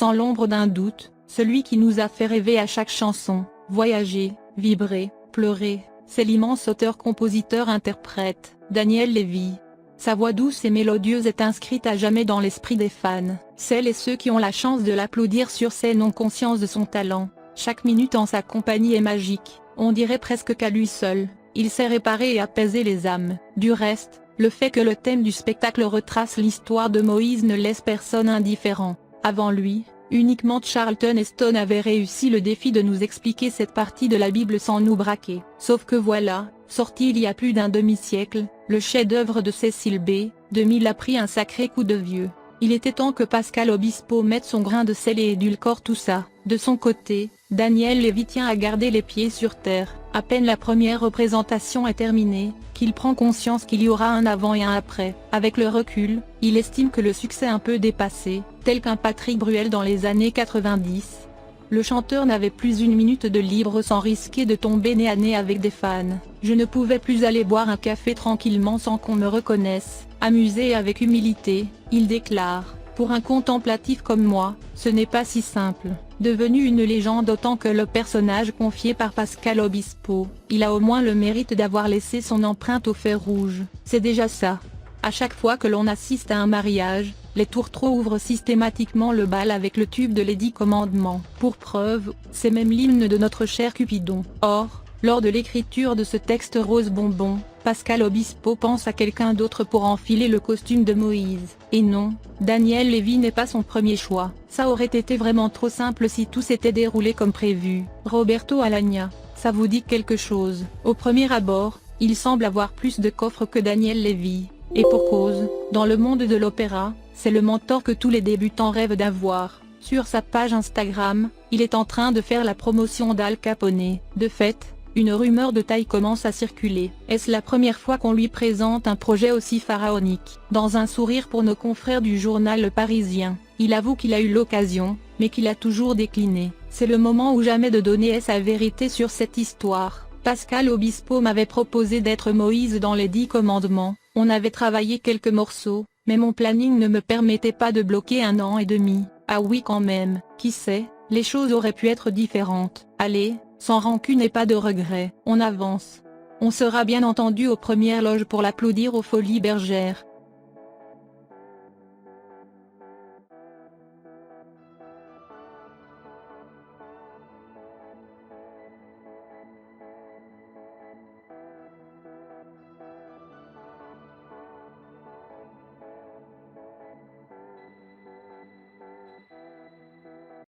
sans l'ombre d'un doute, celui qui nous a fait rêver à chaque chanson, voyager, vibrer, pleurer, c'est l'immense auteur-compositeur-interprète, Daniel Lévy. Sa voix douce et mélodieuse est inscrite à jamais dans l'esprit des fans. Celles et ceux qui ont la chance de l'applaudir sur scène ont conscience de son talent. Chaque minute en sa compagnie est magique, on dirait presque qu'à lui seul, il sait réparer et apaiser les âmes. Du reste, le fait que le thème du spectacle retrace l'histoire de Moïse ne laisse personne indifférent. Avant lui, uniquement Charlton Heston avait réussi le défi de nous expliquer cette partie de la Bible sans nous braquer. Sauf que voilà, sorti il y a plus d'un demi-siècle, le chef-d'œuvre de Cecil B. DeMille a pris un sacré coup de vieux. Il était temps que Pascal Obispo mette son grain de sel et édulcore tout ça. De son côté, Daniel Lévy tient à garder les pieds sur terre. À peine la première représentation est terminée, qu'il prend conscience qu'il y aura un avant et un après. Avec le recul, il estime que le succès un peu dépassé, tel qu'un Patrick Bruel dans les années 90. Le chanteur n'avait plus une minute de libre sans risquer de tomber nez à nez avec des fans. Je ne pouvais plus aller boire un café tranquillement sans qu'on me reconnaisse. Amusé avec humilité, il déclare, pour un contemplatif comme moi, ce n'est pas si simple. Devenu une légende autant que le personnage confié par Pascal Obispo, il a au moins le mérite d'avoir laissé son empreinte au fer rouge. C'est déjà ça. À chaque fois que l'on assiste à un mariage, les tourtereaux ouvrent systématiquement le bal avec le tube de Les 10 Commandements. Pour preuve, c'est même l'hymne de notre cher Cupidon. Or, lors de l'écriture de ce texte rose bonbon, Pascal Obispo pense à quelqu'un d'autre pour enfiler le costume de Moïse. Et non, Daniel Lévy n'est pas son premier choix. Ça aurait été vraiment trop simple si tout s'était déroulé comme prévu. Roberto Alagna, ça vous dit quelque chose? Au premier abord, il semble avoir plus de coffre que Daniel Lévy. Et pour cause, dans le monde de l'opéra, c'est le mentor que tous les débutants rêvent d'avoir. Sur sa page Instagram, il est en train de faire la promotion d'Al Capone. De fait, une rumeur de taille commence à circuler. Est-ce la première fois qu'on lui présente un projet aussi pharaonique? Dans un sourire pour nos confrères du journal Le Parisien, il avoue qu'il a eu l'occasion, mais qu'il a toujours décliné. C'est le moment ou jamais de donner sa vérité sur cette histoire. Pascal Obispo m'avait proposé d'être Moïse dans les 10 Commandements. On avait travaillé quelques morceaux, mais mon planning ne me permettait pas de bloquer 1 an et demi. Ah oui quand même, qui sait, les choses auraient pu être différentes. Allez, sans rancune et pas de regret, on avance. On sera bien entendu aux premières loges pour l'applaudir aux Folies Bergères.